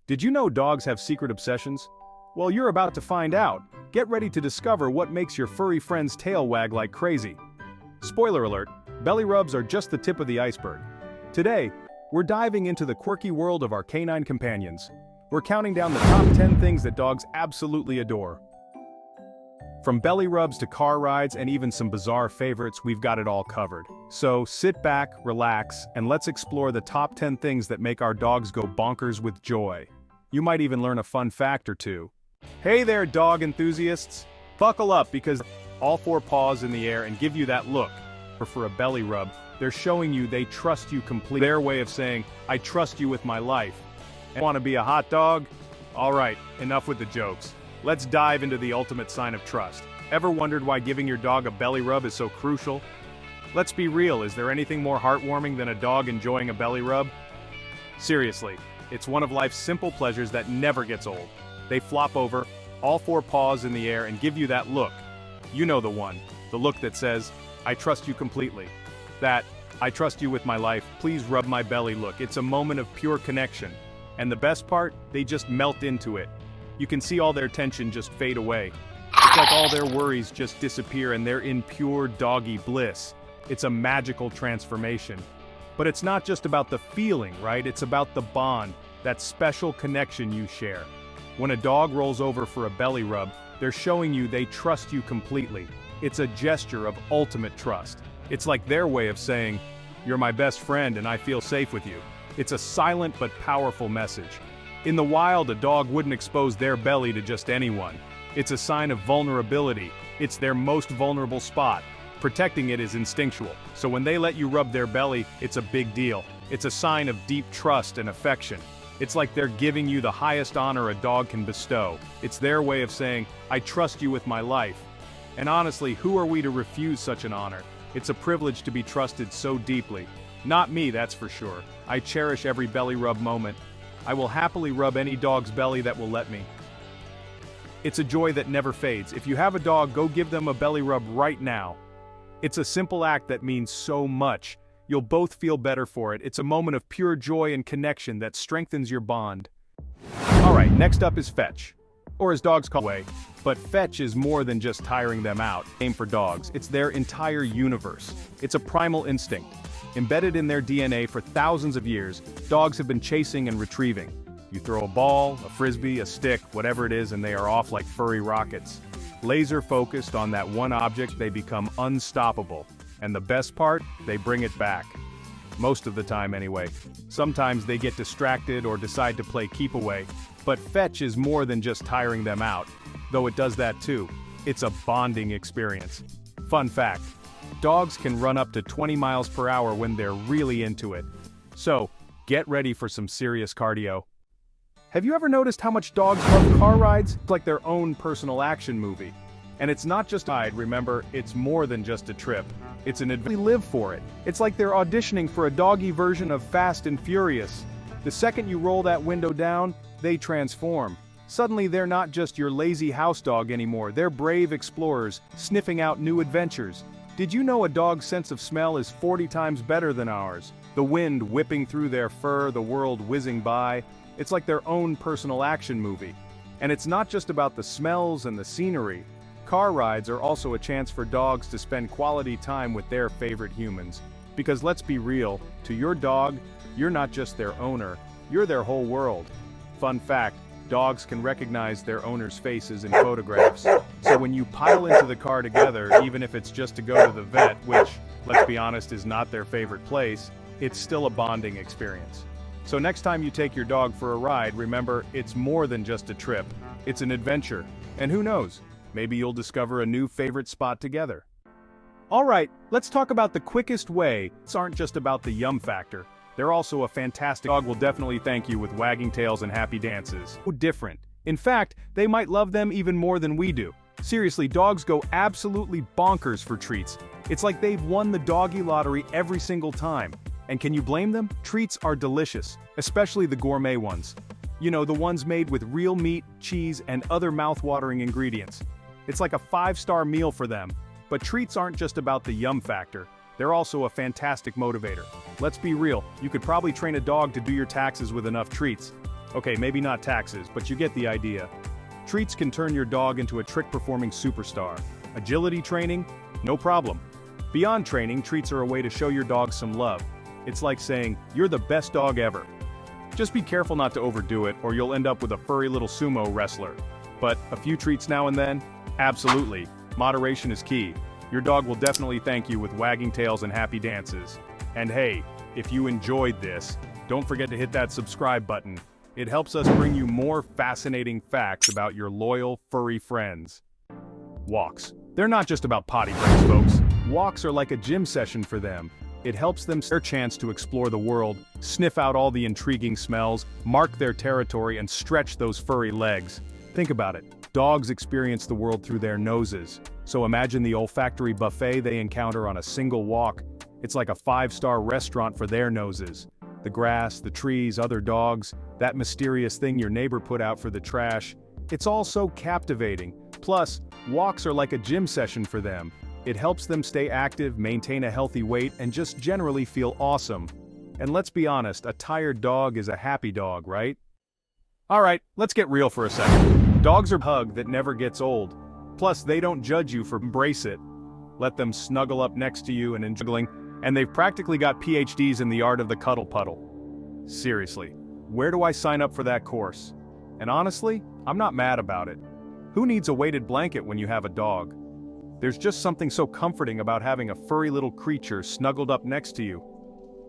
Did you know dogs have secret obsessions? Well, you're about to find out. Get ready to discover what makes your furry friend's tail wag like crazy. Spoiler alert, belly rubs are just the tip of the iceberg. Today, we're diving into the quirky world of our canine companions. We're counting down the top 10 things that dogs absolutely adore. From belly rubs to car rides and even some bizarre favorites, we've got it all covered. So sit back, relax, and let's explore the top 10 things that make our dogs go bonkers with joy. You might even learn a fun fact or two. Hey there, dog enthusiasts! Buckle up because all four paws in the air and give you that look. Or for a belly rub, they're showing you they trust you completely. Their way of saying, I trust you with my life. And want to be a hot dog? Alright, enough with the jokes. Let's dive into the ultimate sign of trust. Ever wondered why giving your dog a belly rub is so crucial? Let's be real, is there anything more heartwarming than a dog enjoying a belly rub? Seriously, it's one of life's simple pleasures that never gets old. They flop over, all four paws in the air, and give you that look. You know the one, the look that says, I trust you completely. That, I trust you with my life, please rub my belly look. It's a moment of pure connection. And the best part, they just melt into it. You can see all their tension just fade away. It's like all their worries just disappear and they're in pure doggy bliss. It's a magical transformation. But it's not just about the feeling, right? It's about the bond, that special connection you share. When a dog rolls over for a belly rub, they're showing you they trust you completely. It's a gesture of ultimate trust. It's like their way of saying, you're my best friend and I feel safe with you. It's a silent but powerful message. In the wild, a dog wouldn't expose their belly to just anyone. It's a sign of vulnerability. It's their most vulnerable spot. Protecting it is instinctual, so when they let you rub their belly, it's a big deal. It's a sign of deep trust and affection. It's like they're giving you the highest honor a dog can bestow. It's their way of saying, I trust you with my life. And honestly, who are we to refuse such an honor? It's a privilege to be trusted so deeply. Not me, that's for sure. I cherish every belly rub moment. I will happily rub any dog's belly that will let me. It's a joy that never fades. If you have a dog, go give them a belly rub right now. It's a simple act that means so much. You'll both feel better for it. It's a moment of pure joy and connection that strengthens your bond. Alright, next up is fetch. Or as dogs call it, but fetch is more than just tiring them out. Aim for dogs, it's their entire universe. It's a primal instinct. Embedded in their DNA for thousands of years, dogs have been chasing and retrieving. You throw a ball, a frisbee, a stick, whatever it is, and they are off like furry rockets. Laser focused on that one object, they become unstoppable. And the best part, they bring it back. Most of the time anyway. Sometimes they get distracted or decide to play keep away. But fetch is more than just tiring them out, though it does that too. It's a bonding experience. Fun fact, dogs can run up to 20 miles per hour when they're really into it. So, get ready for some serious cardio. Have you ever noticed how much dogs love car rides? It's like their own personal action movie. And it's not just a ride, remember, it's more than just a trip. It's an adventure. We live for it. It's like they're auditioning for a doggy version of Fast and Furious. The second you roll that window down, they transform. Suddenly they're not just your lazy house dog anymore, they're brave explorers, sniffing out new adventures. Did you know a dog's sense of smell is 40 times better than ours? The wind whipping through their fur, the world whizzing by. It's like their own personal action movie. And it's not just about the smells and the scenery. Car rides are also a chance for dogs to spend quality time with their favorite humans. Because let's be real, to your dog, you're not just their owner, you're their whole world. Fun fact, dogs can recognize their owner's faces in photographs. So when you pile into the car together, even if it's just to go to the vet, which, let's be honest, is not their favorite place, it's still a bonding experience. So next time you take your dog for a ride, remember, it's more than just a trip. It's an adventure. And who knows, maybe you'll discover a new favorite spot together. Alright, let's talk about the quickest way. These aren't just about the yum factor. They're also a fantastic dog will definitely thank you with wagging tails and happy dances. So different. In fact, they might love them even more than we do. Seriously, dogs go absolutely bonkers for treats. It's like they've won the doggy lottery every single time. And can you blame them? Treats are delicious, especially the gourmet ones. You know, the ones made with real meat, cheese, and other mouth-watering ingredients. It's like a 5-star meal for them. But treats aren't just about the yum factor. They're also a fantastic motivator. Let's be real, you could probably train a dog to do your taxes with enough treats. Okay, maybe not taxes, but you get the idea. Treats can turn your dog into a trick-performing superstar. Agility training? No problem. Beyond training, treats are a way to show your dog some love. It's like saying, "You're the best dog ever." Just be careful not to overdo it, or you'll end up with a furry little sumo wrestler. But a few treats now and then? Absolutely. Moderation is key. Your dog will definitely thank you with wagging tails and happy dances. And hey, if you enjoyed this, don't forget to hit that subscribe button. It helps us bring you more fascinating facts about your loyal furry friends. Walks. They're not just about potty breaks, folks. Walks are like a gym session for them. It helps them their chance to explore the world, sniff out all the intriguing smells, mark their territory, and stretch those furry legs. Think about it. Dogs experience the world through their noses. So imagine the olfactory buffet they encounter on a single walk. It's like a five-star restaurant for their noses. The grass, the trees, other dogs, that mysterious thing your neighbor put out for the trash. It's all so captivating. Plus, walks are like a gym session for them. It helps them stay active, maintain a healthy weight, and just generally feel awesome. And let's be honest, a tired dog is a happy dog, right? Alright, let's get real for a second. Dogs are a hug that never gets old. Plus, they don't judge you for embrace it. Let them snuggle up next to you and enjoy, and they've practically got PhDs in the art of the cuddle puddle. Seriously, where do I sign up for that course? And honestly, I'm not mad about it. Who needs a weighted blanket when you have a dog? There's just something so comforting about having a furry little creature snuggled up next to you.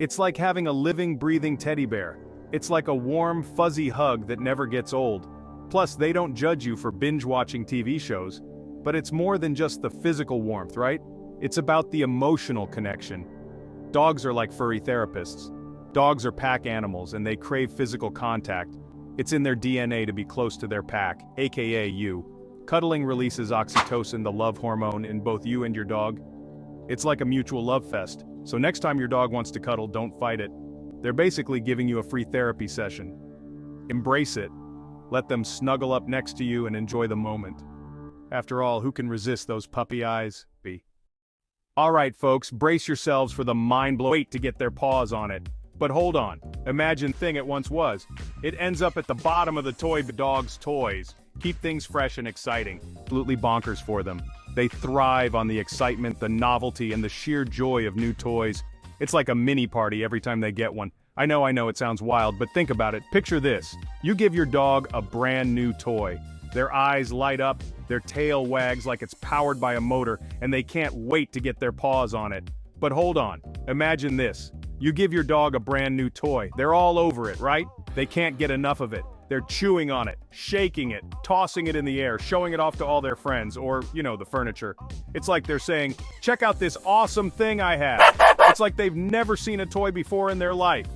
It's like having a living, breathing teddy bear. It's like a warm, fuzzy hug that never gets old. Plus, they don't judge you for binge-watching TV shows. But it's more than just the physical warmth, right? It's about the emotional connection. Dogs are like furry therapists. Dogs are pack animals and they crave physical contact. It's in their DNA to be close to their pack, aka you. Cuddling releases oxytocin, the love hormone, in both you and your dog. It's like a mutual love fest, so next time your dog wants to cuddle, don't fight it. They're basically giving you a free therapy session. Embrace it. Let them snuggle up next to you and enjoy the moment. After all, who can resist those puppy eyes? Alright folks, brace yourselves for the mind-blowing wait to get their paws on it. But hold on, imagine the thing it once was. It ends up at the bottom of the toy dog's toys. Keep things fresh and exciting. Absolutely bonkers for them. They thrive on the excitement, the novelty, and the sheer joy of new toys. It's like a mini party every time they get one. I know, it sounds wild, but think about it. Picture this. You give your dog a brand new toy. Their eyes light up, their tail wags like it's powered by a motor, and they can't wait to get their paws on it. But hold on, imagine this. You give your dog a brand new toy. They're all over it, right? They can't get enough of it. They're chewing on it, shaking it, tossing it in the air, showing it off to all their friends, or, the furniture. It's like they're saying, "Check out this awesome thing I have." It's like they've never seen a toy before in their life.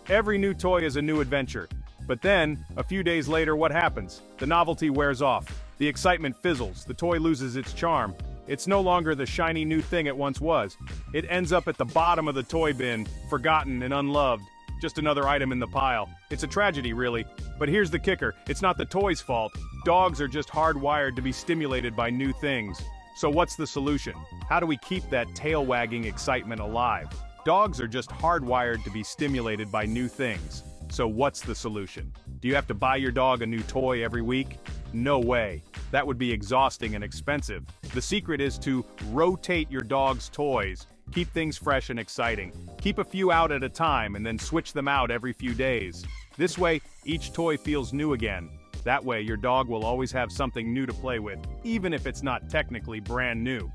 Every new toy is a new adventure. But then, a few days later, what happens? The novelty wears off. The excitement fizzles. The toy loses its charm. It's no longer the shiny new thing it once was. It ends up at the bottom of the toy bin, forgotten and unloved. Just another item in the pile. It's a tragedy, really. But here's the kicker. It's not the toy's fault. Dogs are just hardwired to be stimulated by new things. So what's the solution? How do we keep that tail-wagging excitement alive? Dogs are just hardwired to be stimulated by new things. So what's the solution? Do you have to buy your dog a new toy every week? No way. That would be exhausting and expensive. The secret is to rotate your dog's toys. Keep things fresh and exciting. Keep a few out at a time and then switch them out every few days. This way, each toy feels new again. That way, your dog will always have something new to play with, even if it's not technically brand new.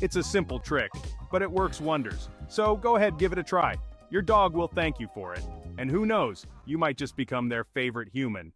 It's a simple trick, but it works wonders. So go ahead, give it a try. Your dog will thank you for it. And who knows, you might just become their favorite human.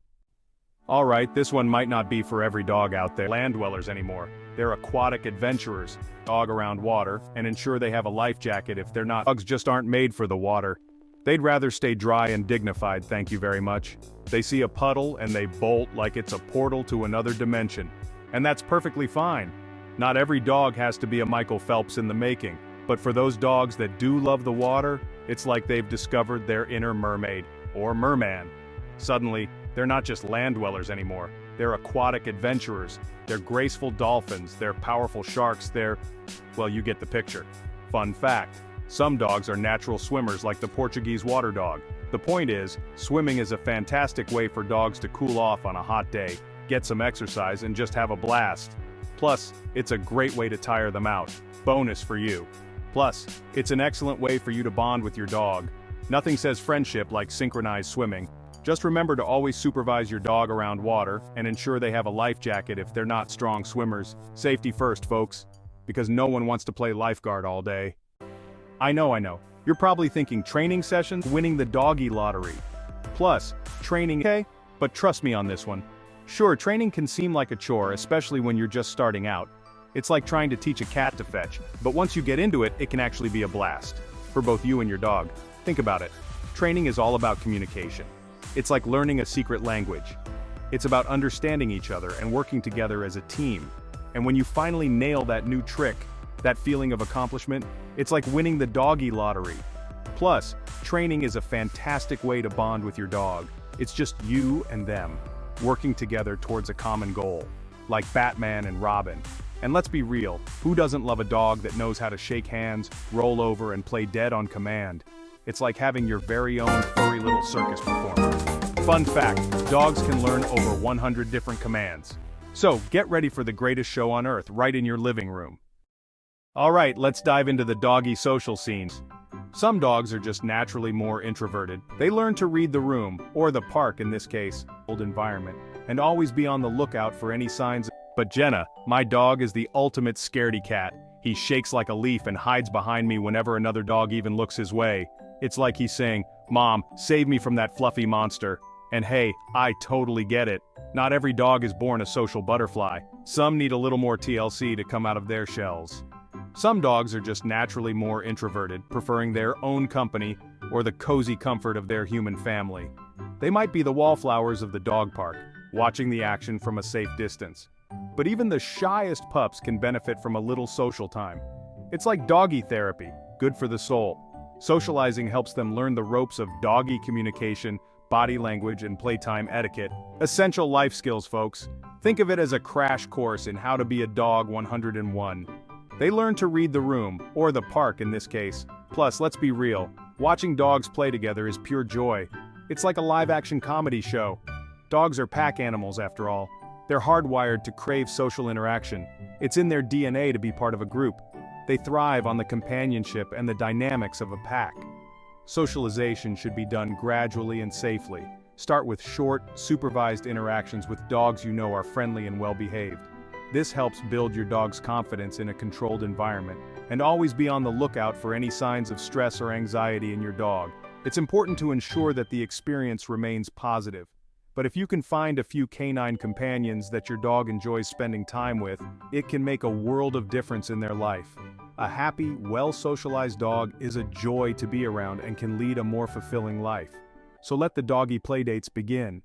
Alright, this one might not be for every dog out there, land dwellers anymore. They're aquatic adventurers, dog around water, and ensure they have a life jacket if they're not. Dogs just aren't made for the water. They'd rather stay dry and dignified, thank you very much. They see a puddle and they bolt like it's a portal to another dimension. And that's perfectly fine. Not every dog has to be a Michael Phelps in the making, but for those dogs that do love the water, it's like they've discovered their inner mermaid, or merman. Suddenly, they're not just land dwellers anymore. They're aquatic adventurers. They're graceful dolphins. They're powerful sharks. Well, you get the picture. Fun fact. Some dogs are natural swimmers like the Portuguese water dog. The point is, swimming is a fantastic way for dogs to cool off on a hot day, get some exercise and just have a blast. Plus, it's a great way to tire them out. Bonus for you. Plus, it's an excellent way for you to bond with your dog. Nothing says friendship like synchronized swimming. Just remember to always supervise your dog around water and ensure they have a life jacket if they're not strong swimmers. Safety first, folks. Because no one wants to play lifeguard all day. I know. You're probably thinking training sessions, winning the doggy lottery. Plus, training, okay? But trust me on this one. Sure, training can seem like a chore, especially when you're just starting out. It's like trying to teach a cat to fetch, but once you get into it, it can actually be a blast. For both you and your dog. Think about it. Training is all about communication. It's like learning a secret language. It's about understanding each other and working together as a team. And when you finally nail that new trick, that feeling of accomplishment, it's like winning the doggy lottery. Plus, training is a fantastic way to bond with your dog. It's just you and them, working together towards a common goal, like Batman and Robin. And let's be real, who doesn't love a dog that knows how to shake hands, roll over, and play dead on command? It's like having your very own furry little circus performer. Fun fact, dogs can learn over 100 different commands. So, get ready for the greatest show on earth right in your living room. Alright, let's dive into the doggy social scenes. Some dogs are just naturally more introverted. They learn to read the room, or the park in this case, old environment, and always be on the lookout for any signs. But Jenna, my dog, is the ultimate scaredy cat. He shakes like a leaf and hides behind me whenever another dog even looks his way. It's like he's saying, "Mom, save me from that fluffy monster." And hey, I totally get it. Not every dog is born a social butterfly. Some need a little more TLC to come out of their shells. Some dogs are just naturally more introverted, preferring their own company or the cozy comfort of their human family. They might be the wallflowers of the dog park, watching the action from a safe distance. But even the shyest pups can benefit from a little social time. It's like doggy therapy, good for the soul. Socializing helps them learn the ropes of doggy communication, body language, and playtime etiquette. Essential life skills, folks. Think of it as a crash course in how to be a dog 101. They learn to read the room, or the park in this case. Plus, let's be real, watching dogs play together is pure joy. It's like a live-action comedy show. Dogs are pack animals after all. They're hardwired to crave social interaction. It's in their DNA to be part of a group. They thrive on the companionship and the dynamics of a pack. Socialization should be done gradually and safely. Start with short, supervised interactions with dogs you know are friendly and well-behaved. This helps build your dog's confidence in a controlled environment, and always be on the lookout for any signs of stress or anxiety in your dog. It's important to ensure that the experience remains positive. But if you can find a few canine companions that your dog enjoys spending time with, it can make a world of difference in their life. A happy, well-socialized dog is a joy to be around and can lead a more fulfilling life. So let the doggy playdates begin.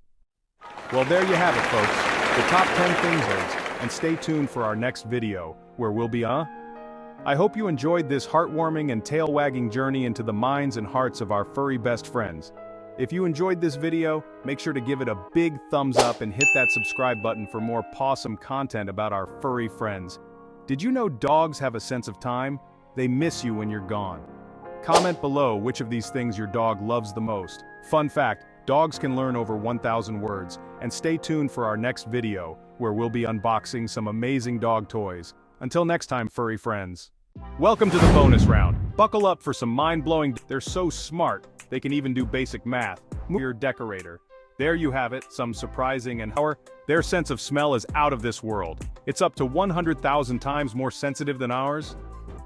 Well, there you have it, folks. The top 10 things. And stay tuned for our next video, where we'll be I hope you enjoyed this heartwarming and tail-wagging journey into the minds and hearts of our furry best friends. If you enjoyed this video, make sure to give it a big thumbs up and hit that subscribe button for more pawsome content about our furry friends. Did you know dogs have a sense of time? They miss you when you're gone. Comment below which of these things your dog loves the most. Fun fact, dogs can learn over 1,000 words, and stay tuned for our next video, where we'll be unboxing some amazing dog toys. Until next time, furry friends. Welcome to the bonus round. Buckle up for some mind-blowing. They're so smart, they can even do basic math. Your decorator. There you have it, some surprising and their sense of smell is out of this world. It's up to 100,000 times more sensitive than ours.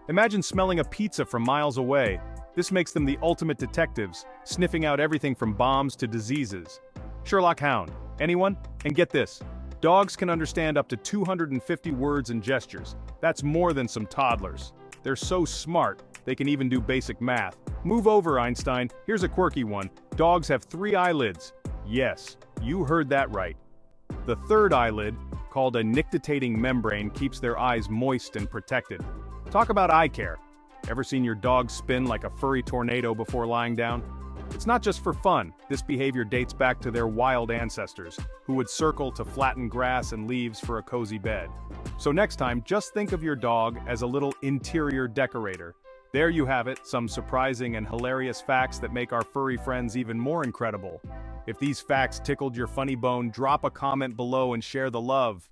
Imagine smelling a pizza from miles away. This makes them the ultimate detectives, sniffing out everything from bombs to diseases. Sherlock Hound. Anyone? And get this. Dogs can understand up to 250 words and gestures. That's more than some toddlers. They're so smart, they can even do basic math. Move over, Einstein. Here's a quirky one. Dogs have 3 eyelids. Yes, you heard that right. The third eyelid, called a nictitating membrane, keeps their eyes moist and protected. Talk about eye care. Ever seen your dog spin like a furry tornado before lying down? It's not just for fun. This behavior dates back to their wild ancestors, who would circle to flatten grass and leaves for a cozy bed. So next time, just think of your dog as a little interior decorator. There you have it, some surprising and hilarious facts that make our furry friends even more incredible. If these facts tickled your funny bone, drop a comment below and share the love.